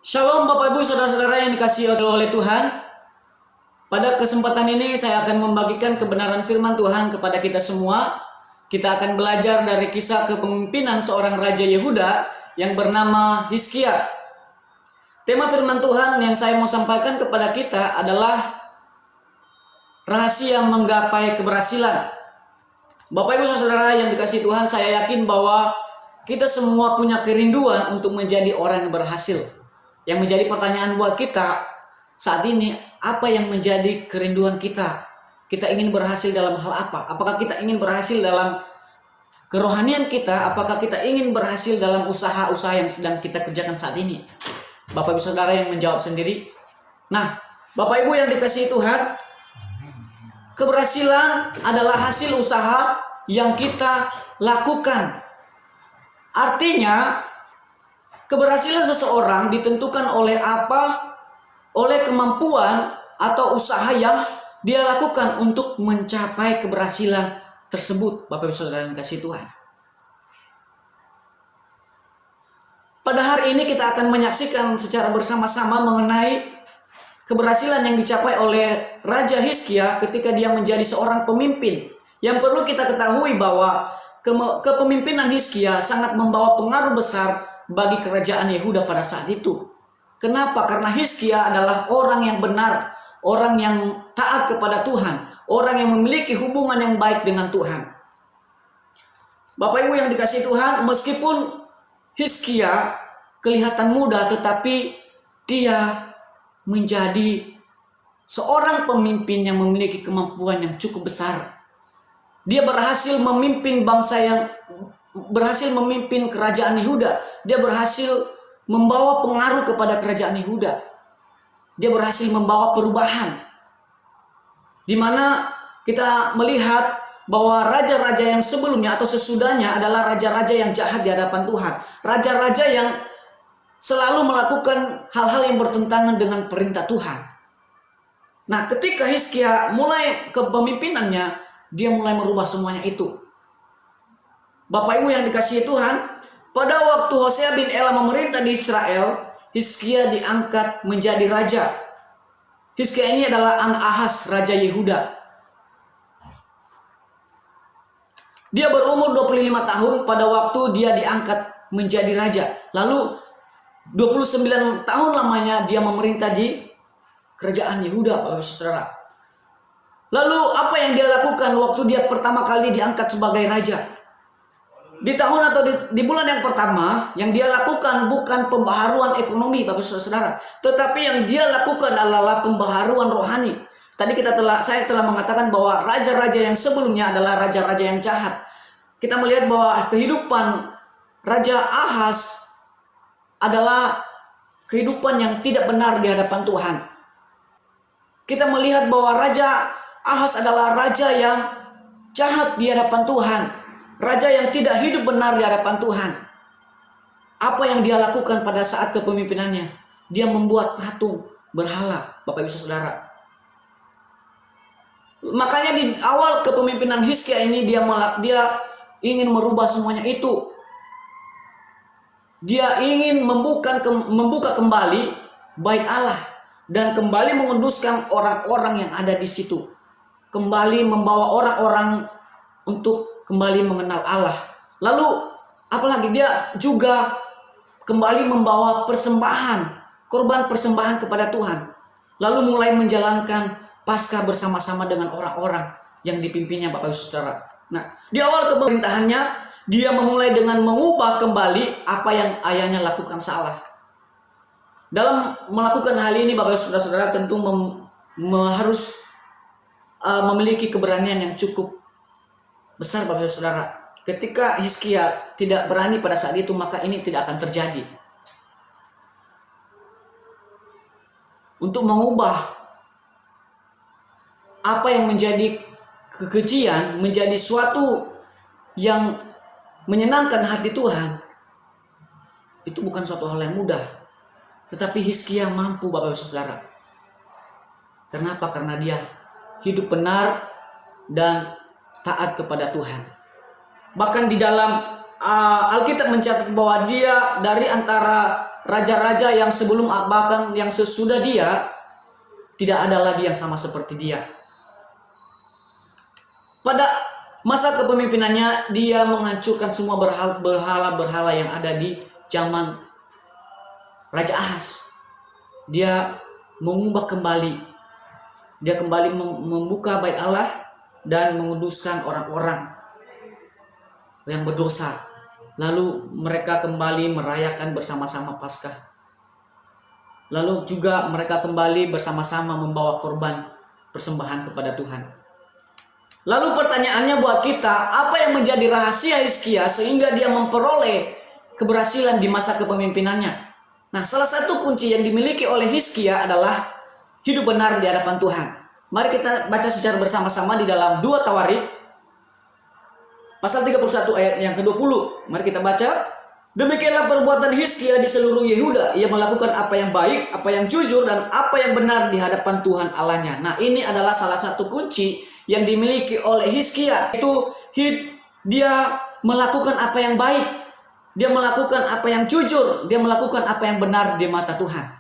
Shalom Bapak Ibu Saudara-saudara yang dikasihi oleh Tuhan. Pada kesempatan ini saya akan membagikan kebenaran firman Tuhan kepada kita semua. Kita akan belajar dari kisah kepemimpinan seorang Raja Yehuda yang bernama Hizkia. Tema firman Tuhan yang saya mau sampaikan kepada kita adalah rahasia menggapai keberhasilan. Bapak Ibu Saudara yang dikasihi Tuhan, saya yakin bahwa kita semua punya kerinduan untuk menjadi orang yang berhasil. Yang menjadi pertanyaan buat kita saat ini, apa yang menjadi kerinduan kita? Kita ingin berhasil dalam hal apa? Apakah kita ingin berhasil dalam kerohanian kita? Apakah kita ingin berhasil dalam usaha-usaha yang sedang kita kerjakan saat ini? Bapak Ibu Saudara yang menjawab sendiri. Nah, Bapak Ibu yang dikasihi Tuhan, keberhasilan adalah hasil usaha yang kita lakukan. Artinya, keberhasilan seseorang ditentukan oleh apa? Oleh kemampuan atau usaha yang dia lakukan untuk mencapai keberhasilan tersebut. Bapak Ibu Saudara yang dikasihi Tuhan. Pada hari ini kita akan menyaksikan secara bersama-sama mengenai keberhasilan yang dicapai oleh Raja Hizkia ketika dia menjadi seorang pemimpin. Yang perlu kita ketahui bahwa kepemimpinan Hizkia sangat membawa pengaruh besar bagi kerajaan Yehuda pada saat itu. Kenapa? Karena Hizkia adalah orang yang benar, orang yang taat kepada Tuhan, orang yang memiliki hubungan yang baik dengan Tuhan. Bapak Ibu yang dikasihi Tuhan, meskipun Hizkia kelihatan muda, tetapi dia menjadi seorang pemimpin yang memiliki kemampuan yang cukup besar. Dia berhasil memimpin memimpin kerajaan Yehuda. Dia berhasil membawa pengaruh kepada kerajaan Yehuda. Dia berhasil membawa perubahan. Di mana kita melihat bahwa raja-raja yang sebelumnya atau sesudahnya adalah raja-raja yang jahat di hadapan Tuhan. Raja-raja yang selalu melakukan hal-hal yang bertentangan dengan perintah Tuhan. Nah, ketika Hizkia mulai kepemimpinannya, dia mulai merubah semuanya itu. Bapak Ibu yang dikasihi Tuhan, pada waktu Hosea bin Ela memerintah di Israel, Hizkia diangkat menjadi raja. Hizkia ini adalah anak Ahaz, Raja Yehuda. Dia berumur 25 tahun pada waktu dia diangkat menjadi raja. Lalu 29 tahun lamanya dia memerintah di kerajaan Yehuda, Bapak Saudara. Lalu apa yang dia lakukan waktu dia pertama kali diangkat sebagai raja? Di tahun atau di bulan yang pertama, yang dia lakukan bukan pembaharuan ekonomi, Bapak Saudara, tetapi yang dia lakukan adalah pembaharuan rohani. Tadi saya telah mengatakan bahwa raja-raja yang sebelumnya adalah raja-raja yang jahat. Kita melihat bahwa kehidupan Raja Ahaz adalah kehidupan yang tidak benar di hadapan Tuhan. Kita melihat bahwa Raja Ahaz adalah raja yang jahat di hadapan Tuhan. Raja yang tidak hidup benar di hadapan Tuhan. Apa yang dia lakukan pada saat kepemimpinannya? Dia membuat patung berhala, Bapak Ibu Saudara. Makanya di awal kepemimpinan Hizkia ini dia ingin merubah semuanya itu. Dia ingin membuka kembali bait Allah dan kembali menguduskan orang-orang yang ada di situ. Kembali membawa orang-orang untuk kembali mengenal Allah. Lalu apalagi dia juga kembali membawa korban persembahan kepada Tuhan. Lalu mulai menjalankan Paskah bersama-sama dengan orang-orang yang dipimpinnya, Bapak Ibu Saudara. Nah, di awal kepemerintahannya dia memulai dengan mengubah kembali apa yang ayahnya lakukan salah. Dalam melakukan hal ini, Bapak Ibu Saudara tentu harus memiliki keberanian yang cukup besar, Bapak Ibu Saudara. Ketika Hizkia tidak berani pada saat itu, maka ini tidak akan terjadi. Untuk mengubah apa yang menjadi kekejian menjadi suatu yang menyenangkan hati Tuhan, itu bukan suatu hal yang mudah. Tetapi Hizkia mampu, Bapak Ibu Saudara. Kenapa? Karena dia hidup benar dan taat kepada Tuhan. Bahkan di dalam Alkitab mencatat bahwa dia dari antara raja-raja yang sebelum bahkan yang sesudah dia, tidak ada lagi yang sama seperti dia. Pada masa kepemimpinannya, dia menghancurkan semua berhala-berhala yang ada di zaman Raja Ahaz. Dia mengubah kembali. Dia kembali membuka bait Allah dan menguduskan orang-orang yang berdosa. Lalu mereka kembali merayakan bersama-sama Paskah. Lalu juga mereka kembali bersama-sama membawa korban persembahan kepada Tuhan. Lalu pertanyaannya buat kita, apa yang menjadi rahasia Hizkia sehingga dia memperoleh keberhasilan di masa kepemimpinannya? Nah, salah satu kunci yang dimiliki oleh Hizkia adalah hidup benar di hadapan Tuhan. Mari kita baca secara bersama-sama di dalam 2 Tawarik pasal 31 ayat yang ke-20. Mari kita baca. Demikianlah perbuatan Hizkia di seluruh Yehuda. Ia melakukan apa yang baik, apa yang jujur, dan apa yang benar di hadapan Tuhan Allahnya. Nah, ini adalah salah satu kunci yang dimiliki oleh Hizkia. Itu dia melakukan apa yang baik, dia melakukan apa yang jujur, dia melakukan apa yang benar di mata Tuhan.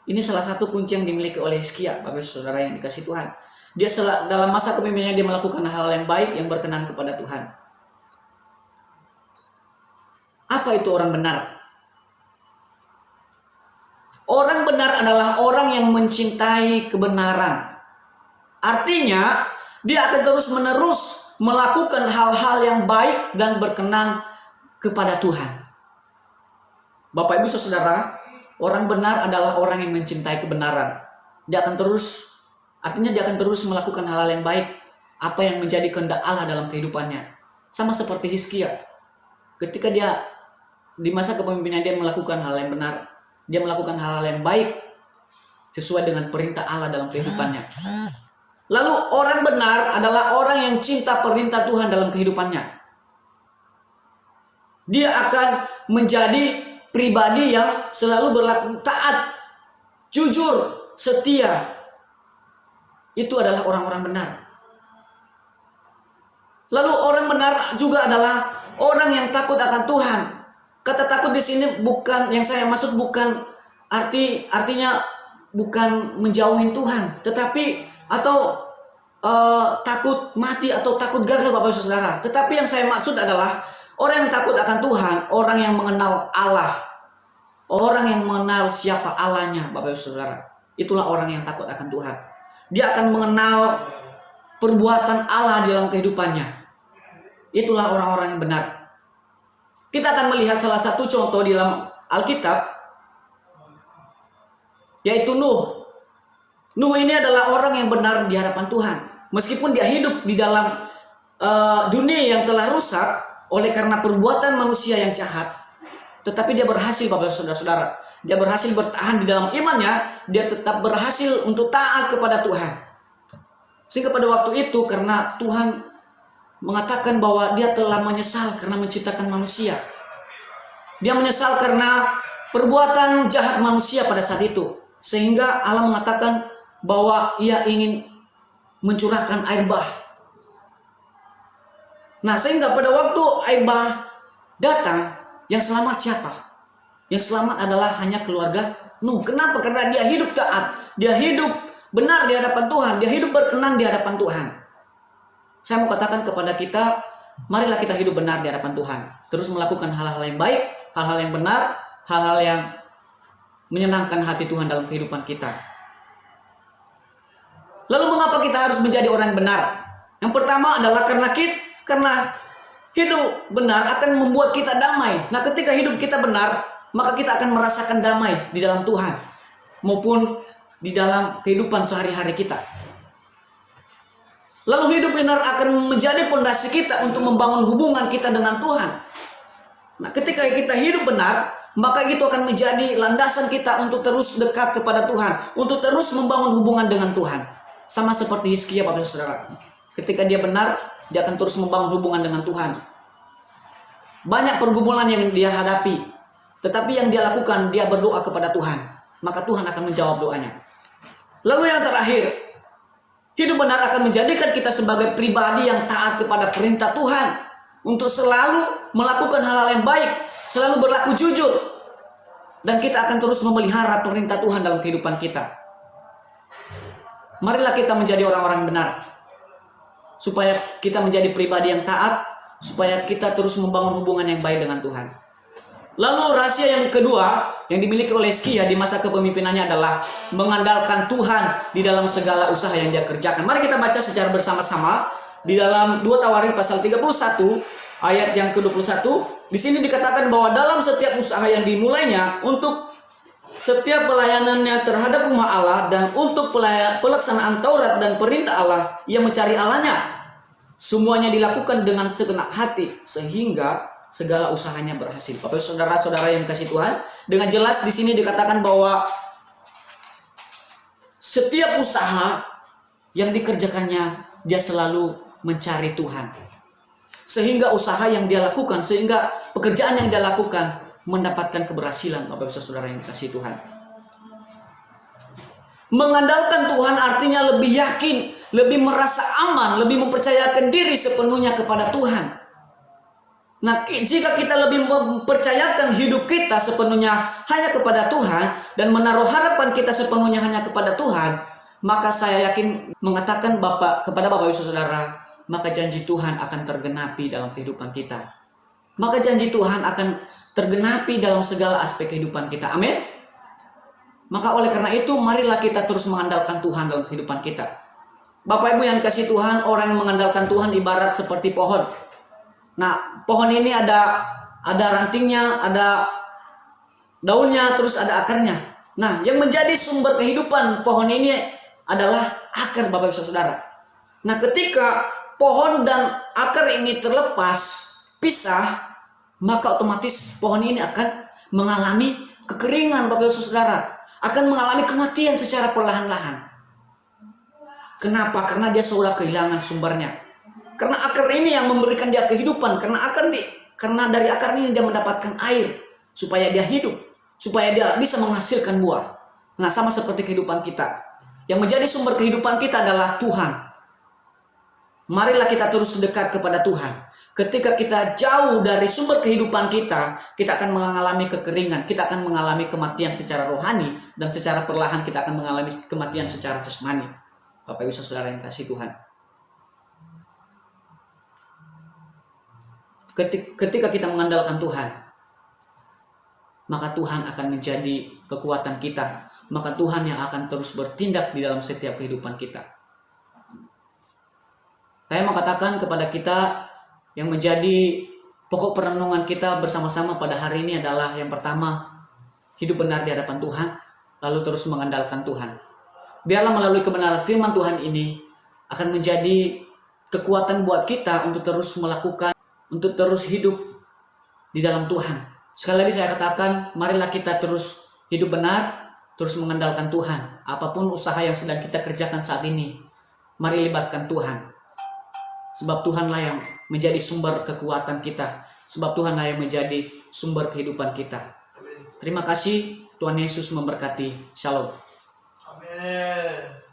Ini salah satu kunci yang dimiliki oleh Hizkia, Bapak Saudara yang dikasih Tuhan. Dia dalam masa kepemimpinannya dia melakukan hal yang baik yang berkenan kepada Tuhan. Apa itu orang benar? Orang benar adalah orang yang mencintai kebenaran. Artinya, dia akan terus-menerus melakukan hal-hal yang baik dan berkenan kepada Tuhan. Bapak Ibu Saudara, orang benar adalah orang yang mencintai kebenaran. Dia akan terus melakukan hal-hal yang baik, apa yang menjadi kehendak Allah dalam kehidupannya. Sama seperti Hizkia. Ketika dia di masa kepemimpinan dia melakukan hal yang benar, dia melakukan hal-hal yang baik sesuai dengan perintah Allah dalam kehidupannya. Lalu orang benar adalah orang yang cinta perintah Tuhan dalam kehidupannya. Dia akan menjadi pribadi yang selalu berlaku taat, jujur, setia. Itu adalah orang-orang benar. Lalu orang benar juga adalah orang yang takut akan Tuhan. Kata takut di sini bukan, yang saya maksud bukan artinya bukan menjauhin Tuhan, tetapi atau takut mati atau takut gagal Bapak Ibu Saudara. Tetapi yang saya maksud adalah orang yang takut akan Tuhan, orang yang mengenal Allah, orang yang mengenal siapa Allahnya Bapak Ibu Saudara. Itulah orang yang takut akan Tuhan. Dia akan mengenal perbuatan Allah dalam kehidupannya. Itulah orang-orang yang benar. Kita akan melihat salah satu contoh di dalam Alkitab, yaitu Nuh. Nuh ini adalah orang yang benar di hadapan Tuhan. Meskipun dia hidup di dalam dunia yang telah rusak oleh karena perbuatan manusia yang jahat, tetapi dia berhasil Bapak Saudara-saudara. Dia berhasil bertahan di dalam imannya, dia tetap berhasil untuk taat kepada Tuhan. Sehingga pada waktu itu karena Tuhan mengatakan bahwa dia telah menyesal karena menciptakan manusia. Dia menyesal karena perbuatan jahat manusia pada saat itu. Sehingga Allah mengatakan bahwa ia ingin mencurahkan air bah. Nah, sehingga pada waktu air bah datang, yang selamat siapa? Yang selamat adalah hanya keluarga Nuh. Kenapa? Karena dia hidup taat, dia hidup benar di hadapan Tuhan, dia hidup berkenan di hadapan Tuhan. Saya mau katakan kepada kita, marilah kita hidup benar di hadapan Tuhan. Terus melakukan hal-hal yang baik, hal-hal yang benar, hal-hal yang menyenangkan hati Tuhan dalam kehidupan kita. Lalu mengapa kita harus menjadi orang yang benar? Yang pertama adalah karena hidup benar akan membuat kita damai. Nah, ketika hidup kita benar, maka kita akan merasakan damai di dalam Tuhan maupun di dalam kehidupan sehari-hari kita. Lalu hidup benar akan menjadi pondasi kita untuk membangun hubungan kita dengan Tuhan. Nah, ketika kita hidup benar, maka itu akan menjadi landasan kita untuk terus dekat kepada Tuhan, untuk terus membangun hubungan dengan Tuhan. Sama seperti Hizkia Bapak Saudara. Ketika dia benar, dia akan terus membangun hubungan dengan Tuhan. Banyak pergumulan yang dia hadapi, tetapi yang dia lakukan, dia berdoa kepada Tuhan. Maka Tuhan akan menjawab doanya. Lalu yang terakhir, hidup benar akan menjadikan kita sebagai pribadi yang taat kepada perintah Tuhan. Untuk selalu melakukan hal-hal yang baik, selalu berlaku jujur. dan kita akan terus memelihara perintah Tuhan dalam kehidupan kita. Marilah kita menjadi orang-orang benar, supaya kita menjadi pribadi yang taat, supaya kita terus membangun hubungan yang baik dengan Tuhan. Lalu rahasia yang kedua yang dimiliki oleh Hizkia di masa kepemimpinannya adalah mengandalkan Tuhan di dalam segala usaha yang dia kerjakan. Mari kita baca secara bersama-sama di dalam 2 Tawarik pasal 31 ayat yang ke-21. Di sini dikatakan bahwa dalam setiap usaha yang dimulainya, untuk setiap pelayanannya terhadap rumah Allah, dan untuk pelaksanaan Taurat dan perintah Allah, ia mencari Allahnya. Semuanya dilakukan dengan segenap hati sehingga segala usahanya berhasil. Bapak saudara-saudara yang kasih Tuhan, dengan jelas di sini dikatakan bahwa setiap usaha yang dikerjakannya dia selalu mencari Tuhan. Sehingga usaha yang dia lakukan, sehingga pekerjaan yang dia lakukan mendapatkan keberhasilan. Bapak saudara yang kasih Tuhan. Mengandalkan Tuhan artinya lebih yakin, lebih merasa aman, lebih mempercayakan diri sepenuhnya kepada Tuhan. Nah, jika kita lebih mempercayakan hidup kita sepenuhnya hanya kepada Tuhan dan menaruh harapan kita sepenuhnya hanya kepada Tuhan, maka saya yakin mengatakan kepada Bapak Ibu Saudara, maka janji Tuhan akan tergenapi dalam kehidupan kita. Maka janji Tuhan akan tergenapi dalam segala aspek kehidupan kita. Amin. Maka oleh karena itu, marilah kita terus mengandalkan Tuhan dalam kehidupan kita. Bapak Ibu yang kasih Tuhan, orang yang mengandalkan Tuhan ibarat seperti pohon. Nah, pohon ini ada rantingnya, ada daunnya, terus ada akarnya. Nah, yang menjadi sumber kehidupan pohon ini adalah akar, Bapak Ibu Saudara. Nah, ketika pohon dan akar ini terlepas, pisah, maka otomatis pohon ini akan mengalami kekeringan, Bapak Ibu Saudara. Akan mengalami kematian secara perlahan-lahan. Kenapa? Karena dia sudah kehilangan sumbernya. Karena akar ini yang memberikan dia kehidupan. Karena dari akar ini dia mendapatkan air supaya dia hidup, supaya dia bisa menghasilkan buah. Nah, sama seperti kehidupan kita. Yang menjadi sumber kehidupan kita adalah Tuhan. Marilah kita terus dekat kepada Tuhan. Ketika kita jauh dari sumber kehidupan kita akan mengalami kekeringan, kita akan mengalami kematian secara rohani, dan secara perlahan kita akan mengalami kematian secara jasmani. Bapak Ibu Saudara yang kasih Tuhan. Ketika kita mengandalkan Tuhan, maka Tuhan akan menjadi kekuatan kita. Maka Tuhan yang akan terus bertindak di dalam setiap kehidupan kita. Saya mau katakan kepada kita, yang menjadi pokok perenungan kita bersama-sama pada hari ini adalah yang pertama, hidup benar di hadapan Tuhan, lalu terus mengandalkan Tuhan. Biarlah melalui kebenaran firman Tuhan ini akan menjadi kekuatan buat kita untuk terus melakukan, untuk terus hidup di dalam Tuhan. Sekali lagi saya katakan, marilah kita terus hidup benar, terus mengandalkan Tuhan. Apapun usaha yang sedang kita kerjakan saat ini, mari libatkan Tuhan. Sebab Tuhanlah yang menjadi sumber kekuatan kita. Sebab Tuhanlah yang menjadi sumber kehidupan kita. Terima kasih, Tuhan Yesus memberkati. Shalom. Amin.